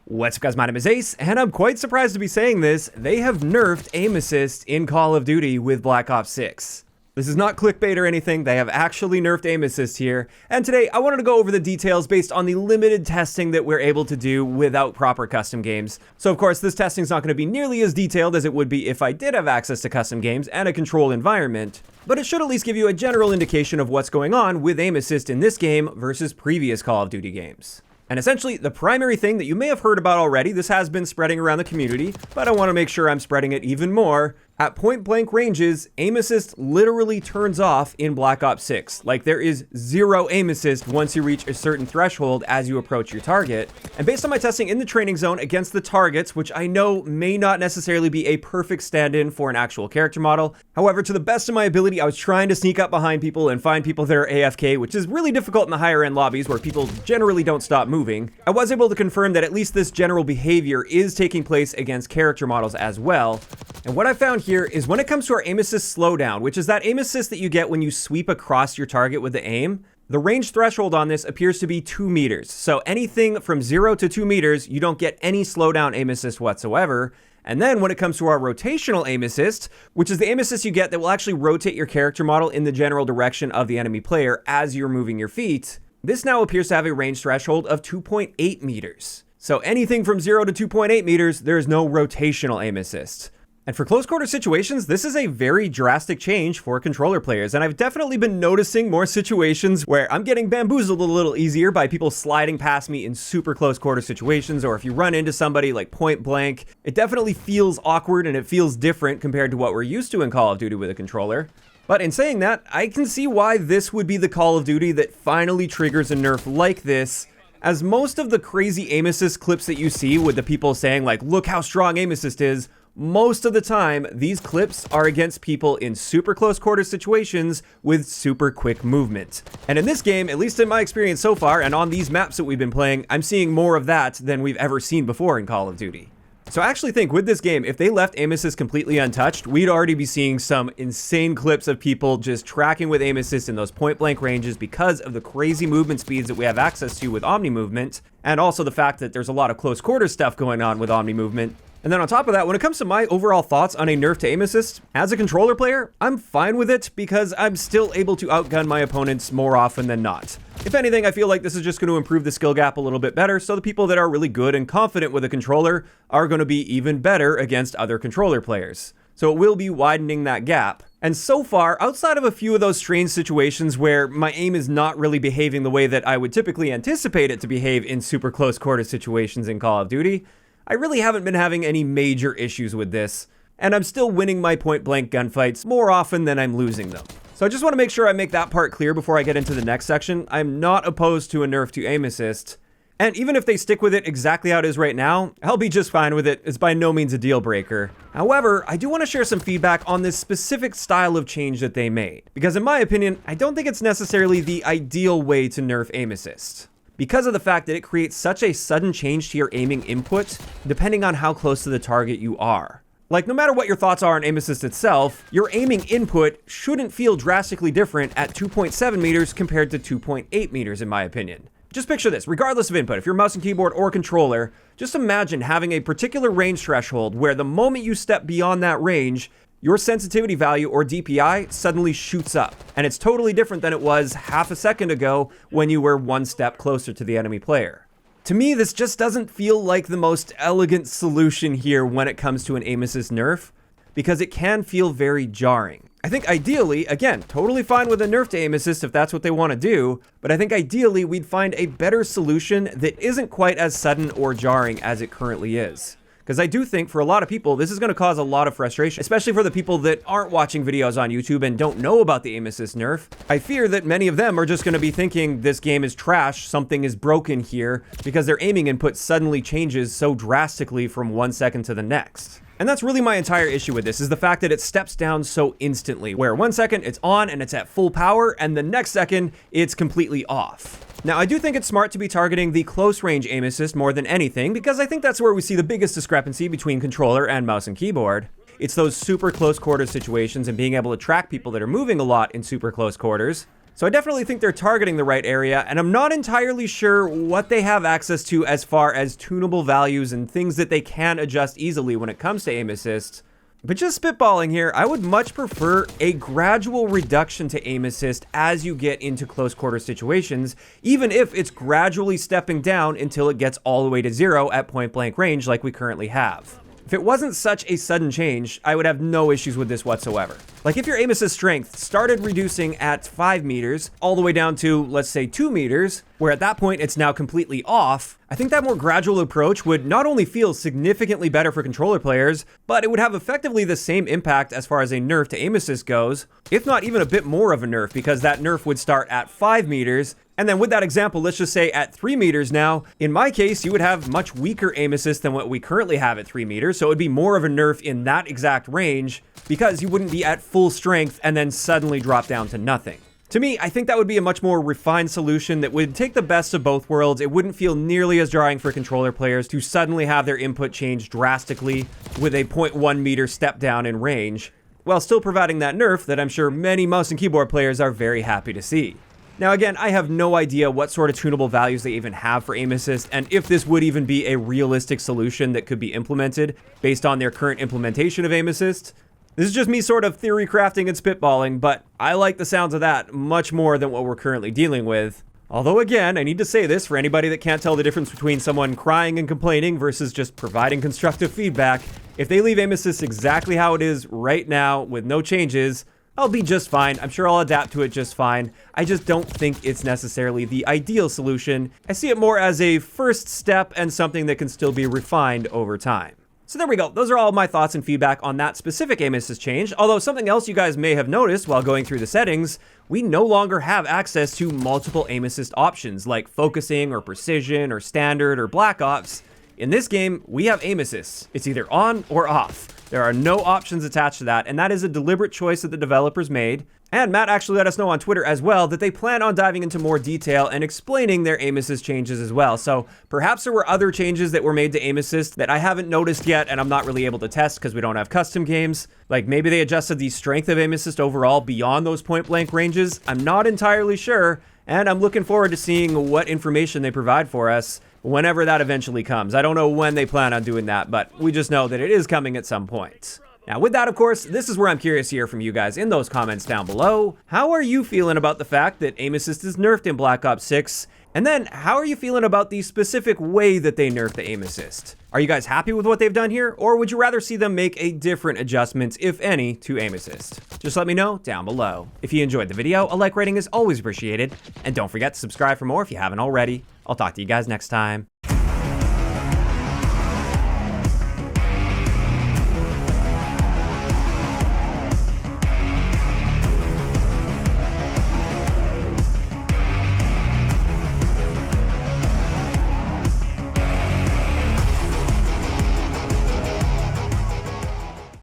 What's up guys, my name is Ace, and I'm quite surprised to be saying this, they have nerfed aim assist in Call of Duty with Black Ops 6. This is not clickbait or anything, they have actually nerfed aim assist here, and today I wanted to go over the details based on the limited testing that we're able to do without proper custom games. So of course, this testing is not going to be nearly as detailed as it would be if I did have access to custom games and a controlled environment, but it should at least give you a general indication of what's going on with aim assist in this game versus previous Call of Duty games. And essentially, the primary thing that you may have heard about already, this has been spreading around the community, but I want to make sure I'm spreading it even more. At point blank ranges, aim assist literally turns off in Black Ops 6. Like, there is zero aim assist once you reach a certain threshold as you approach your target. And based on my testing in the training zone against the targets, which I know may not necessarily be a perfect stand-in for an actual character model, however, to the best of my ability, I was trying to sneak up behind people and find people that are AFK, which is really difficult in the higher end lobbies where people generally don't stop moving. I was able to confirm that at least this general behavior is taking place against character models as well. And what I found here is when it comes to our aim assist slowdown, which is that aim assist that you get when you sweep across your target with the aim, the range threshold on this appears to be 2 meters. So anything from 0 to 2 meters, you don't get any slowdown aim assist whatsoever. And then when it comes to our rotational aim assist, which is the aim assist you get that will actually rotate your character model in the general direction of the enemy player as you're moving your feet, this now appears to have a range threshold of 2.8 meters. So anything from 0 to 2.8 meters, there is no rotational aim assist. And for close quarter situations, this is a very drastic change for controller players. And I've definitely been noticing more situations where I'm getting bamboozled a little easier by people sliding past me in super close quarter situations, or if you run into somebody like point blank, it definitely feels awkward and it feels different compared to what we're used to in Call of Duty with a controller. But in saying that, I can see why this would be the Call of Duty that finally triggers a nerf like this, as most of the crazy aim assist clips that you see with the people saying like, look how strong aim assist is, most of the time, these clips are against people in super close quarter situations with super quick movement. And in this game, at least in my experience so far, and on these maps that we've been playing, I'm seeing more of that than we've ever seen before in Call of Duty. So I actually think with this game, if they left aim assist completely untouched, we'd already be seeing some insane clips of people just tracking with aim assist in those point blank ranges because of the crazy movement speeds that we have access to with Omni movement, and also the fact that there's a lot of close quarter stuff going on with Omni movement. And then on top of that, when it comes to my overall thoughts on a nerf to aim assist, as a controller player, I'm fine with it because I'm still able to outgun my opponents more often than not. If anything, I feel like this is just going to improve the skill gap a little bit better, so the people that are really good and confident with a controller are going to be even better against other controller players. So it will be widening that gap. And so far, outside of a few of those strange situations where my aim is not really behaving the way that I would typically anticipate it to behave in super close quarter situations in Call of Duty, I really haven't been having any major issues with this, and I'm still winning my point-blank gunfights more often than I'm losing them. So I just want to make sure I make that part clear before I get into the next section. I'm not opposed to a nerf to aim assist, and even if they stick with it exactly how it is right now, I'll be just fine with it. It's by no means a deal breaker. However, I do want to share some feedback on this specific style of change that they made, because in my opinion, I don't think it's necessarily the ideal way to nerf aim assist, because of the fact that it creates such a sudden change to your aiming input, depending on how close to the target you are. Like, no matter what your thoughts are on aim assist itself, your aiming input shouldn't feel drastically different at 2.7 meters compared to 2.8 meters, in my opinion. Just picture this, regardless of input, if you're mouse and keyboard or controller, just imagine having a particular range threshold where the moment you step beyond that range, your sensitivity value, or DPI, suddenly shoots up. And it's totally different than it was half a second ago when you were one step closer to the enemy player. To me, this just doesn't feel like the most elegant solution here when it comes to an aim assist nerf, because it can feel very jarring. I think ideally, again, totally fine with a nerf to aim assist if that's what they want to do, but I think ideally we'd find a better solution that isn't quite as sudden or jarring as it currently is. Because I do think for a lot of people, this is going to cause a lot of frustration, especially for the people that aren't watching videos on YouTube and don't know about the aim assist nerf. I fear that many of them are just going to be thinking this game is trash, something is broken here, because their aiming input suddenly changes so drastically from 1 second to the next. And that's really my entire issue with this, is the fact that it steps down so instantly, where 1 second it's on and it's at full power, and the next second it's completely off. Now, I do think it's smart to be targeting the close range aim assist more than anything, because I think that's where we see the biggest discrepancy between controller and mouse and keyboard. It's those super close quarter situations and being able to track people that are moving a lot in super close quarters. So I definitely think they're targeting the right area, and I'm not entirely sure what they have access to as far as tunable values and things that they can adjust easily when it comes to aim assist. But just spitballing here, I would much prefer a gradual reduction to aim assist as you get into close quarter situations, even if it's gradually stepping down until it gets all the way to 0 at point blank range like we currently have. If it wasn't such a sudden change, I would have no issues with this whatsoever. Like if your aim assist strength started reducing at 5 meters all the way down to, let's say, 2 meters, where at that point it's now completely off, I think that more gradual approach would not only feel significantly better for controller players, but it would have effectively the same impact as far as a nerf to aim assist goes, if not even a bit more of a nerf, because that nerf would start at 5 meters, and then with that example, let's just say at 3 meters now, in my case, you would have much weaker aim assist than what we currently have at 3 meters, so it would be more of a nerf in that exact range, because you wouldn't be at full strength and then suddenly drop down to nothing. To me, I think that would be a much more refined solution that would take the best of both worlds. It wouldn't feel nearly as jarring for controller players to suddenly have their input change drastically with a 0.1 meter step down in range, while still providing that nerf that I'm sure many mouse and keyboard players are very happy to see. Now again, I have no idea what sort of tunable values they even have for aim assist, and if this would even be a realistic solution that could be implemented based on their current implementation of aim assist. This is just me sort of theory crafting and spitballing, but I like the sounds of that much more than what we're currently dealing with. Although again, I need to say this for anybody that can't tell the difference between someone crying and complaining versus just providing constructive feedback. If they leave aim assist exactly how it is right now with no changes, I'll be just fine. I'm sure I'll adapt to it just fine. I just don't think it's necessarily the ideal solution. I see it more as a first step and something that can still be refined over time. So there we go. Those are all my thoughts and feedback on that specific aim assist change. Although something else you guys may have noticed while going through the settings, we no longer have access to multiple aim assist options like focusing or precision or standard or black ops. In this game, we have aim assist. It's either on or off. There are no options attached to that, and that is a deliberate choice that the developers made. And Matt actually let us know on Twitter as well that they plan on diving into more detail and explaining their aim assist changes as well. So perhaps there were other changes that were made to aim assist that I haven't noticed yet and I'm not really able to test because we don't have custom games. Like maybe they adjusted the strength of aim assist overall beyond those point blank ranges. I'm not entirely sure, and I'm looking forward to seeing what information they provide for us whenever that eventually comes. I don't know when they plan on doing that, but we just know that it is coming at some point. Now with that, of course, this is where I'm curious to hear from you guys in those comments down below. How are you feeling about the fact that aim assist is nerfed in Black Ops 6? And then, how are you feeling about the specific way that they nerfed the aim assist? Are you guys happy with what they've done here, or would you rather see them make a different adjustment, if any, to aim assist? Just let me know down below. If you enjoyed the video, a like rating is always appreciated, and don't forget to subscribe for more if you haven't already. I'll talk to you guys next time.